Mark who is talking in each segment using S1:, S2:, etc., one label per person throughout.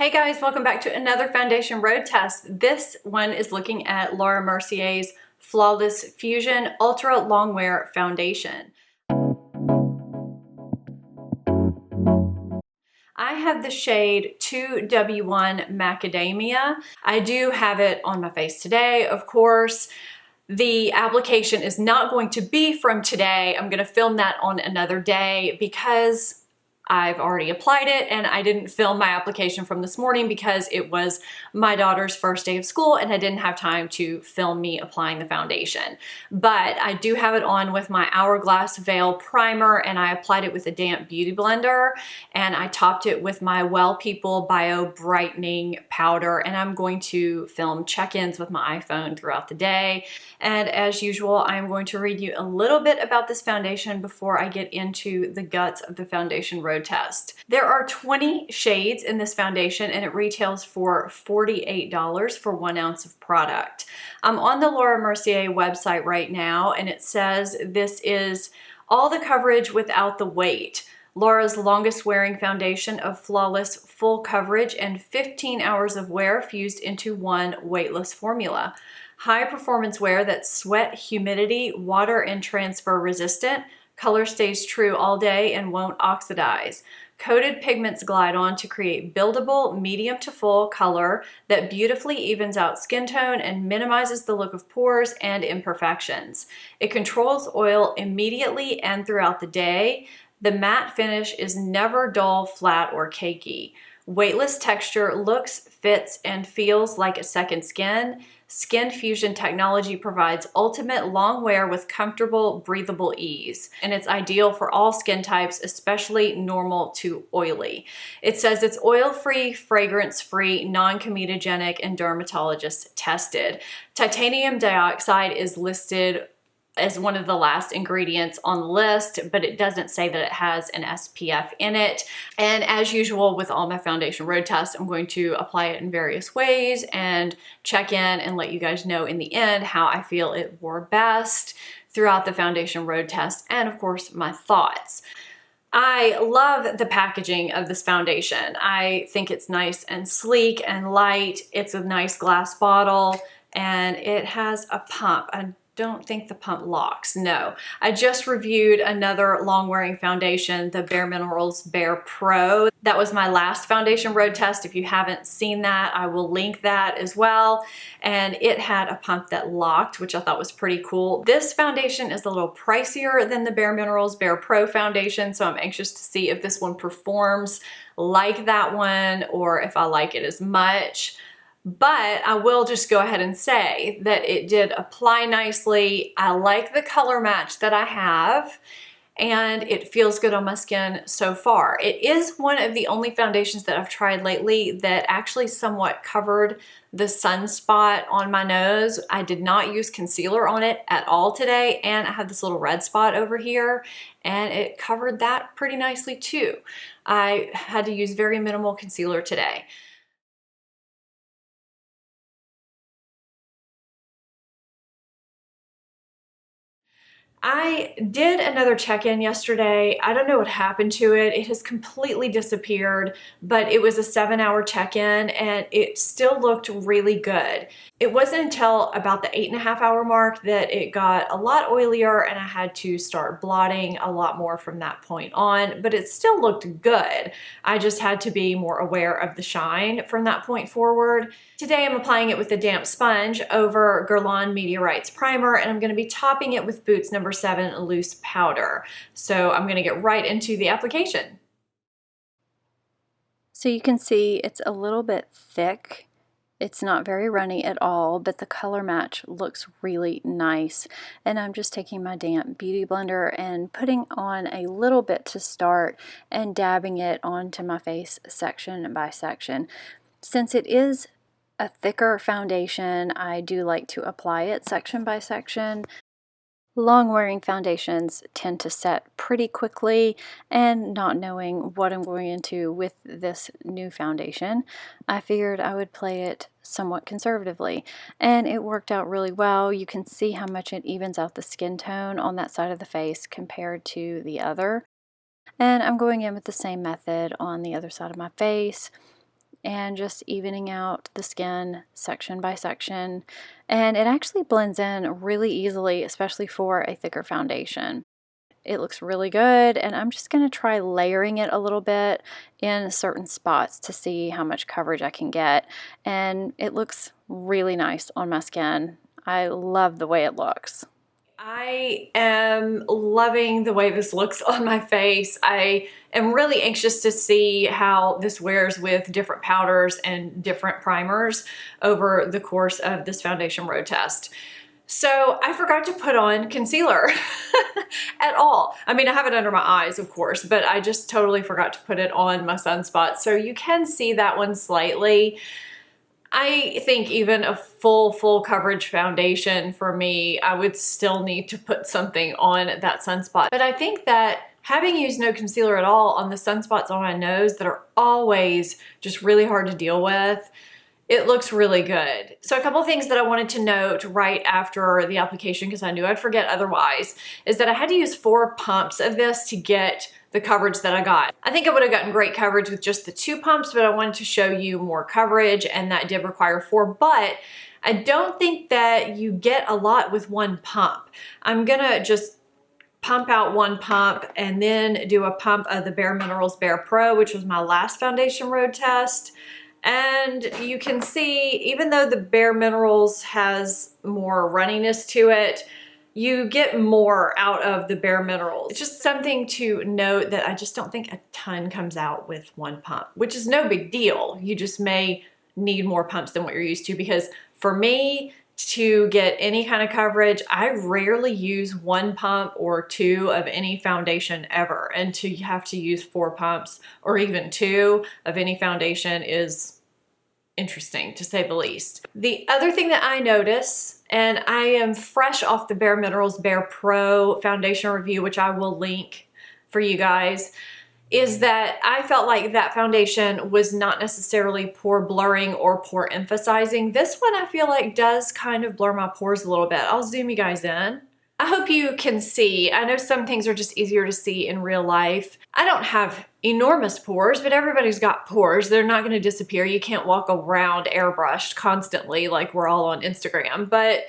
S1: Hey guys, welcome back to another foundation road test. This one is looking at Laura Mercier's Flawless Fusion Ultra Longwear Foundation. I have the shade 2W1 Macadamia. I do have it on my face today, of course. The application is not going to be from today. I'm going to film that on another day because I've already applied it, and I didn't film my application from this morning because it was my daughter's first day of school and I didn't have time to film me applying the foundation. But I do have it on with my Hourglass Veil Primer, and I applied it with a damp beauty blender, and I topped it with my Well People Bio Brightening Powder, and I'm going to film check-ins with my iPhone throughout the day. And as usual, I'm going to read you a little bit about this foundation before I get into the guts of the foundation road test. There are 20 shades in this foundation, and it retails for $48 for 1 ounce of product. I'm on the Laura Mercier website right now, and it says this is all the coverage without the weight. Laura's longest wearing foundation of flawless full coverage and 15 hours of wear fused into one weightless formula. High performance wear that's sweat, humidity, water, and transfer resistant. Color stays true all day and won't oxidize. Coated pigments glide on to create buildable medium to full color that beautifully evens out skin tone and minimizes the look of pores and imperfections. It controls oil immediately and throughout the day. The matte finish is never dull, flat, or cakey. Weightless texture looks, fits, and feels like a second skin. Skin Fusion technology provides ultimate long wear with comfortable, breathable ease. And it's ideal for all skin types, especially normal to oily. It says it's oil-free, fragrance-free, non-comedogenic, and dermatologist tested. Titanium dioxide is listed as one of the last ingredients on the list, but it doesn't say that it has an SPF in it. And as usual with all my foundation road tests, I'm going to apply it in various ways and check in and let you guys know in the end how I feel it wore best throughout the foundation road test, and of course my thoughts. I love the packaging of this foundation. I think it's nice and sleek and light. It's a nice glass bottle, and it has a pump. I don't think the pump locks. No. I just reviewed another long wearing foundation, the BareMinerals BarePro. That was my last foundation road test. If you haven't seen that, I will link that as well. And it had a pump that locked, which I thought was pretty cool. This foundation is a little pricier than the BareMinerals BarePro foundation, so I'm anxious to see if this one performs like that one or if I like it as much. But I will just go ahead and say that it did apply nicely. I like the color match that I have, and it feels good on my skin so far. It is one of the only foundations that I've tried lately that actually somewhat covered the sunspot on my nose. I did not use concealer on it at all today, and I had this little red spot over here, and it covered that pretty nicely too. I had to use very minimal concealer today. I did another check-in yesterday. I don't know what happened to it. It has completely disappeared, but it was a 7-hour check-in and it still looked really good. It wasn't until about the 8.5-hour mark that it got a lot oilier and I had to start blotting a lot more from that point on, but it still looked good. I just had to be more aware of the shine from that point forward. Today I'm applying it with a damp sponge over Guerlain Meteorites Primer, and I'm going to be topping it with Boots No. 7 Loose Powder. So I'm going to get right into the application.
S2: So you can see it's a little bit thick. It's not very runny at all, but the color match looks really nice. And I'm just taking my damp beauty blender and putting on a little bit to start and dabbing it onto my face section by section. Since it is a thicker foundation, I do like to apply it section by section. Long wearing foundations tend to set pretty quickly, and not knowing what I'm going into with this new foundation, I figured I would play it somewhat conservatively, and it worked out really well. You can see how much it evens out the skin tone on that side of the face compared to the other. And I'm going in with the same method on the other side of my face. and just evening out the skin section by section. And it actually blends in really easily, especially for a thicker foundation. It looks really good, and I'm just going to try layering it a little bit in certain spots to see how much coverage I can get. And it looks really nice on my skin. I love the way it looks.
S1: I am loving the way this looks on my face. I am really anxious to see how this wears with different powders and different primers over the course of this foundation road test. So I forgot to put on concealer at all. I mean, I have it under my eyes, of course, but I just totally forgot to put it on my sunspot. So you can see that one slightly. I think even a full coverage foundation for me, I would still need to put something on that sunspot. But I think that having used no concealer at all on the sunspots on my nose that are always just really hard to deal with, it looks really good. So a couple of things that I wanted to note right after the application, because I knew I'd forget otherwise, is that I had to use 4 pumps of this to get the coverage that I got. I think I would have gotten great coverage with just the 2 pumps, but I wanted to show you more coverage, and that did require 4, but I don't think that you get a lot with 1 pump. I'm gonna just pump out 1 pump and then do a pump of the BareMinerals BarePro, which was my last foundation road test. And you can see, even though the BareMinerals has more runniness to it, you get more out of the BareMinerals. It's just something to note that I just don't think a ton comes out with 1 pump, which is no big deal. You just may need more pumps than what you're used to, because for me, to get any kind of coverage, I rarely use 1 pump or 2 of any foundation ever. And to have to use 4 pumps or even 2 of any foundation is interesting, to say the least. The other thing that I notice, and I am fresh off the BareMinerals BarePro foundation review, which I will link for you guys, is that I felt like that foundation was not necessarily pore blurring or pore emphasizing. This one I feel like does kind of blur my pores a little bit. I'll zoom you guys in. I hope you can see. I know some things are just easier to see in real life. I don't have enormous pores, but everybody's got pores. They're not going to disappear. You can't walk around airbrushed constantly like we're all on Instagram, but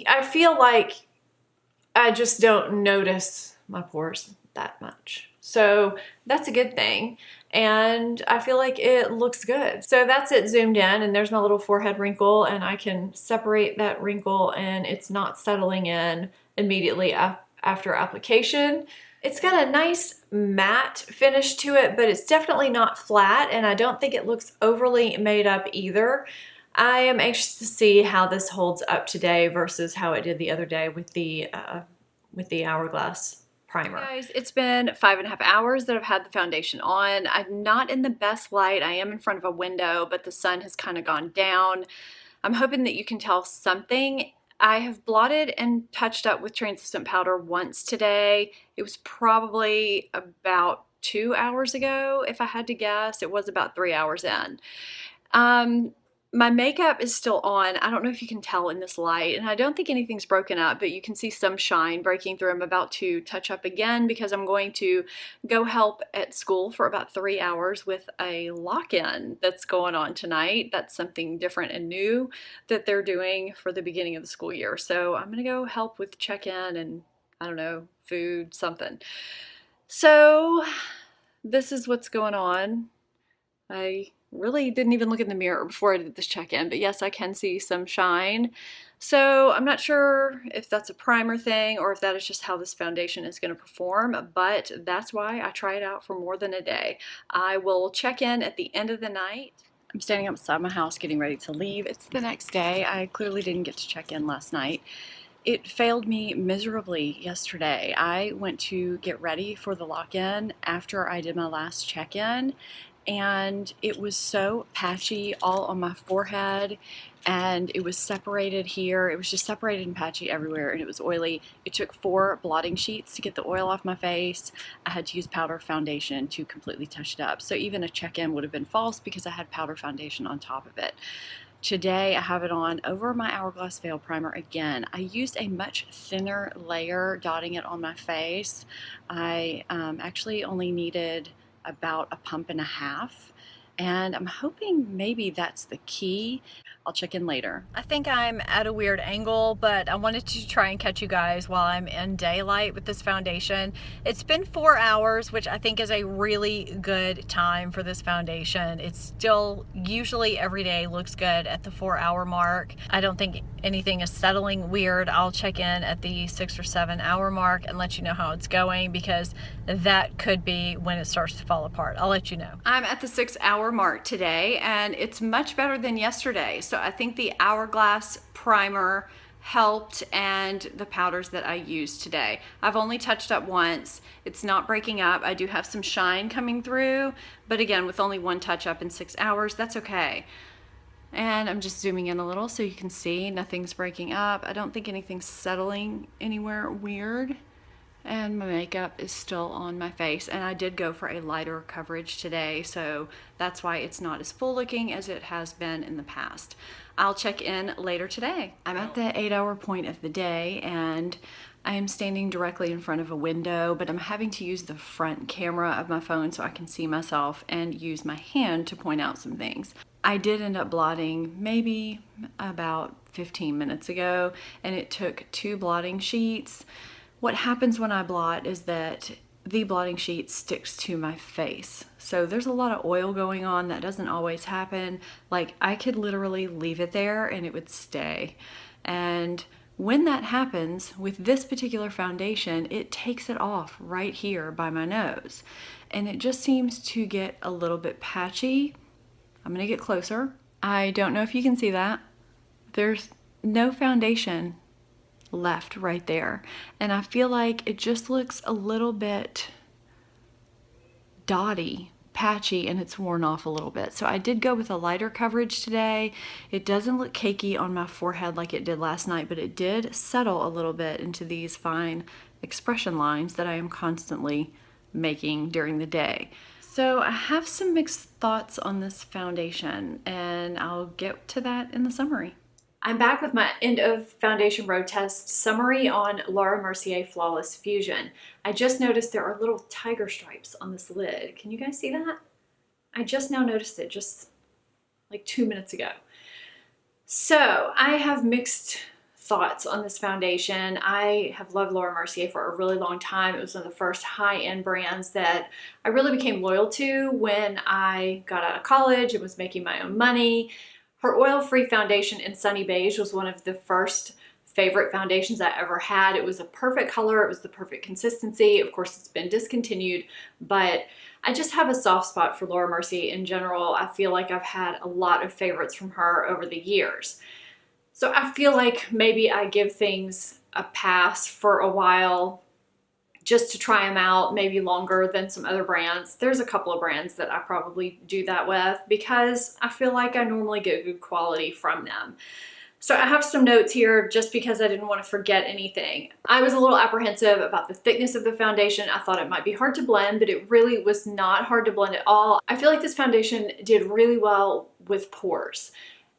S1: I feel like I just don't notice my pores that much. So that's a good thing. And I feel like it looks good. So that's it zoomed in, and there's my little forehead wrinkle, and I can separate that wrinkle and it's not settling in immediately after application. It's got a nice matte finish to it, but it's definitely not flat, and I don't think it looks overly made up either. I am anxious to see how this holds up today versus how it did the other day with the Hourglass primer. Hey guys, it's been 5.5 hours that I've had the foundation on. I'm not in the best light. I am in front of a window, but the sun has kind of gone down. I'm hoping that you can tell something. I have blotted and touched up with translucent powder once today. It was probably about 2 hours ago, if I had to guess. It was about 3 hours in. My makeup is still on. I don't know if you can tell in this light, and I don't think anything's broken up, but you can see some shine breaking through. I'm about to touch up again because I'm going to go help at school for about 3 hours with a lock-in that's going on tonight. That's something different and new that they're doing for the beginning of the school year. So I'm gonna go help with check-in and, I don't know, food, something. So this is what's going on. I really didn't even look in the mirror before I did this check-in, but yes, I can see some shine. So I'm not sure if that's a primer thing or if that is just how this foundation is going to perform, but that's why I try it out for more than a day. I will check in at the end of the night. I'm standing outside my house getting ready to leave. It's the next day. I clearly didn't get to check in last night. It failed me miserably yesterday. I went to get ready for the lock-in after I did my last check-in, and it was so patchy all on my forehead, and it was separated here. It was just separated and patchy everywhere, and it was oily. It took 4 blotting sheets to get the oil off my face. I had to use powder foundation to completely touch it up. So even a check-in would have been false because I had powder foundation on top of it. Today I have it on over my Hourglass Veil Primer again. I used a much thinner layer dotting it on my face. I actually only needed about a pump and a half, and I'm hoping maybe that's the key. I'll check in later. I think I'm at a weird angle, but I wanted to try and catch you guys while I'm in daylight with this foundation. It's been 4 hours, which I think is a really good time for this foundation. It's still usually every day looks good at the 4-hour mark. I don't think anything is settling weird. I'll check in at the 6 or 7 hour mark and let you know how it's going, because that could be when it starts to fall apart. I'll let you know. I'm at the 6-hour mark today, and it's much better than yesterday. So I think the Hourglass primer helped, and the powders that I used today. I've only touched up once. It's not breaking up. I do have some shine coming through, but again, with only one touch up in 6 hours, that's okay. And I'm just zooming in a little so you can see nothing's breaking up. I don't think anything's settling anywhere weird. And my makeup is still on my face, and I did go for a lighter coverage today, so that's why it's not as full looking as it has been in the past. I'll check in later today. I'm at the 8-hour point of the day, and I am standing directly in front of a window, but I'm having to use the front camera of my phone so I can see myself and use my hand to point out some things. I did end up blotting maybe about 15 minutes ago, and it took 2 blotting sheets. What happens when I blot is that the blotting sheet sticks to my face. So there's a lot of oil going on. That doesn't always happen. Like, I could literally leave it there and it would stay. And when that happens with this particular foundation, it takes it off right here by my nose. And it just seems to get a little bit patchy. I'm gonna get closer. I don't know if you can see that. There's no foundation left right there, and I feel like it just looks a little bit dotty, patchy, and it's worn off a little bit. So I did go with a lighter coverage today. It doesn't look cakey on my forehead like it did last night, but it did settle a little bit into these fine expression lines that I am constantly making during the day. So I have some mixed thoughts on this foundation, and I'll get to that in the summary. I'm back with my end of foundation road test summary on Laura Mercier Flawless Fusion. I just noticed there are little tiger stripes on this lid. Can you guys see that? I just now noticed it just like 2 minutes ago. So I have mixed thoughts on this foundation. I have loved Laura Mercier for a really long time. It was one of the first high-end brands that I really became loyal to when I got out of college and was making my own money. Her oil-free foundation in Sunny Beige was one of the first favorite foundations I ever had. It was a perfect color. It was the perfect consistency. Of course, it's been discontinued, but I just have a soft spot for Laura Mercier in general. I feel like I've had a lot of favorites from her over the years. So I feel like maybe I give things a pass for a while just to try them out, maybe longer than some other brands. There's a couple of brands that I probably do that with because I feel like I normally get good quality from them. So I have some notes here just because I didn't want to forget anything. I was a little apprehensive about the thickness of the foundation. I thought it might be hard to blend, but it really was not hard to blend at all. I feel like this foundation did really well with pores,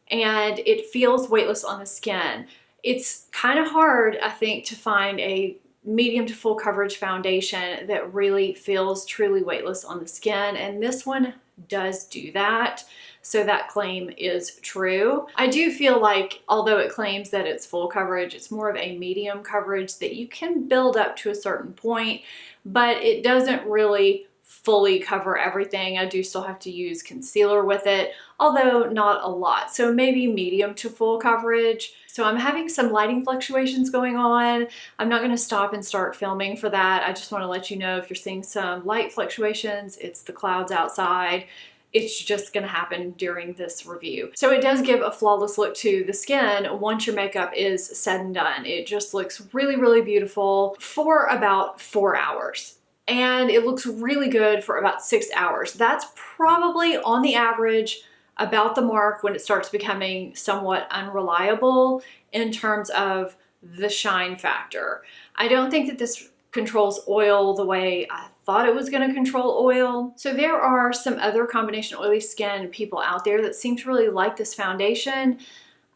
S1: and it feels weightless on the skin. It's kind of hard, I think, to find a medium to full coverage foundation that really feels truly weightless on the skin, and this one does do that. So that claim is true. I do feel like although it claims that it's full coverage, it's more of a medium coverage that you can build up to a certain point, but it doesn't really fully cover everything. I do still have to use concealer with it, although not a lot. So maybe medium to full coverage. So I'm having some lighting fluctuations going on. I'm not gonna stop and start filming for that. I just wanna let you know if you're seeing some light fluctuations, it's the clouds outside. It's just gonna happen during this review. So it does give a flawless look to the skin once your makeup is said and done. It just looks really, really beautiful for about 4 hours. And it looks really good for about 6 hours. That's probably on the average about the mark when it starts becoming somewhat unreliable in terms of the shine factor. I don't think that this controls oil the way I thought it was going to control oil. So there are some other combination oily skin people out there that seem to really like this foundation.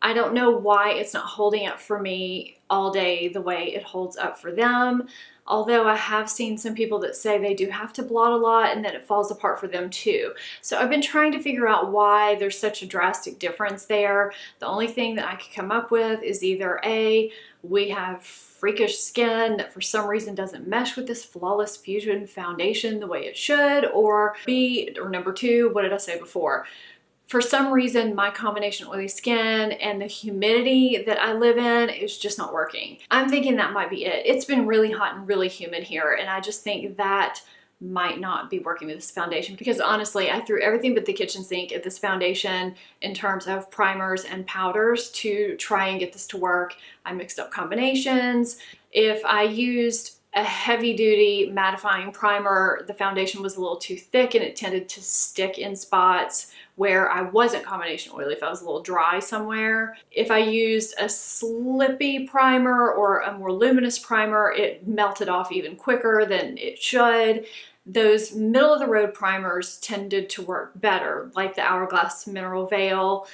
S1: I don't know why it's not holding up for me all day the way it holds up for them. Although I have seen some people that say they do have to blot a lot and that it falls apart for them too. So I've been trying to figure out why there's such a drastic difference there. The only thing that I could come up with is either A, we have freakish skin that for some reason doesn't mesh with this Flawless Fusion Foundation the way it should, or B, or number two, what did I say before? For some reason, my combination oily skin and the humidity that I live in is just not working. I'm thinking that might be it. It's been really hot and really humid here, and I just think that might not be working with this foundation, because honestly, I threw everything but the kitchen sink at this foundation in terms of primers and powders to try and get this to work. I mixed up combinations. If I used a heavy duty mattifying primer, the foundation was a little too thick and it tended to stick in spots where I wasn't combination oily, if I was a little dry somewhere. If I used a slippy primer or a more luminous primer, it melted off even quicker than it should. Those middle of the road primers tended to work better, like the Hourglass Mineral Veil.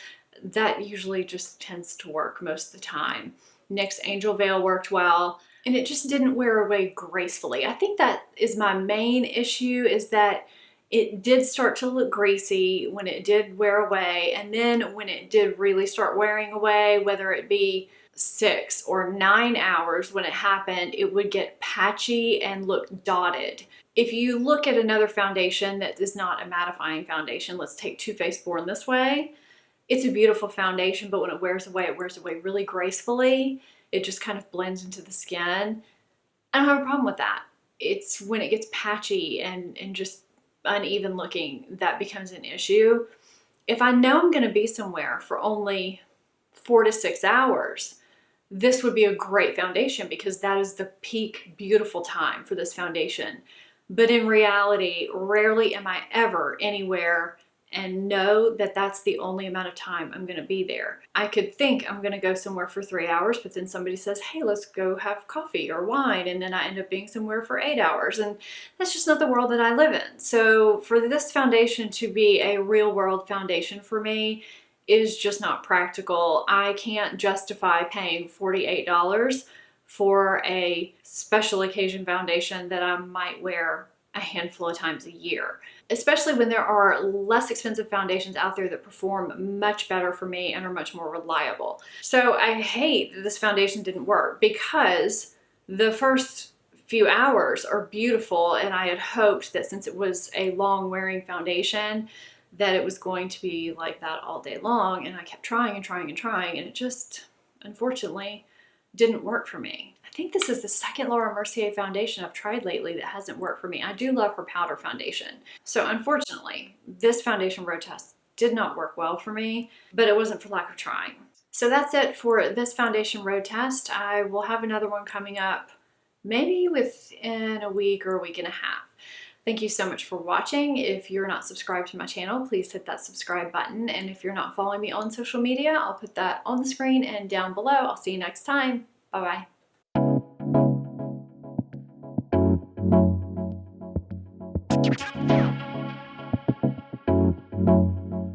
S1: That usually just tends to work most of the time. NYX Angel Veil worked well, and it just didn't wear away gracefully. I think that is my main issue, is that it did start to look greasy when it did wear away, and then when it did really start wearing away, whether it be 6 or 9 hours when it happened, it would get patchy and look dotted. If you look at another foundation that is not a mattifying foundation, let's take Too Faced Born This Way. It's a beautiful foundation, but when it wears away really gracefully. It just kind of blends into the skin. I don't have a problem with that. It's when it gets patchy and just uneven looking that becomes an issue. If I know I'm going to be somewhere for only 4 to 6 hours, this would be a great foundation, because that is the peak beautiful time for this foundation. But in reality, rarely am I ever anywhere and know that that's the only amount of time I'm going to be there. I could think I'm going to go somewhere for 3 hours, but then somebody says, hey, let's go have coffee or wine, and then I end up being somewhere for 8 hours, and that's just not the world that I live in. So for this foundation to be a real world foundation for me is just not practical. I can't justify paying $48 for a special occasion foundation that I might wear a handful of times a year, especially when there are less expensive foundations out there that perform much better for me and are much more reliable. So I hate that this foundation didn't work, because the first few hours are beautiful, and I had hoped that since it was a long wearing foundation that it was going to be like that all day long, and I kept trying and trying and trying, and it just unfortunately didn't work for me. I think this is the second Laura Mercier foundation I've tried lately that hasn't worked for me. I do love her powder foundation. So unfortunately, this foundation road test did not work well for me, but it wasn't for lack of trying. So that's it for this foundation road test. I will have another one coming up maybe within a week or a week and a half. Thank you so much for watching. If you're not subscribed to my channel, please hit that subscribe button. And if you're not following me on social media, I'll put that on the screen and down below. I'll see you next time. Bye-bye.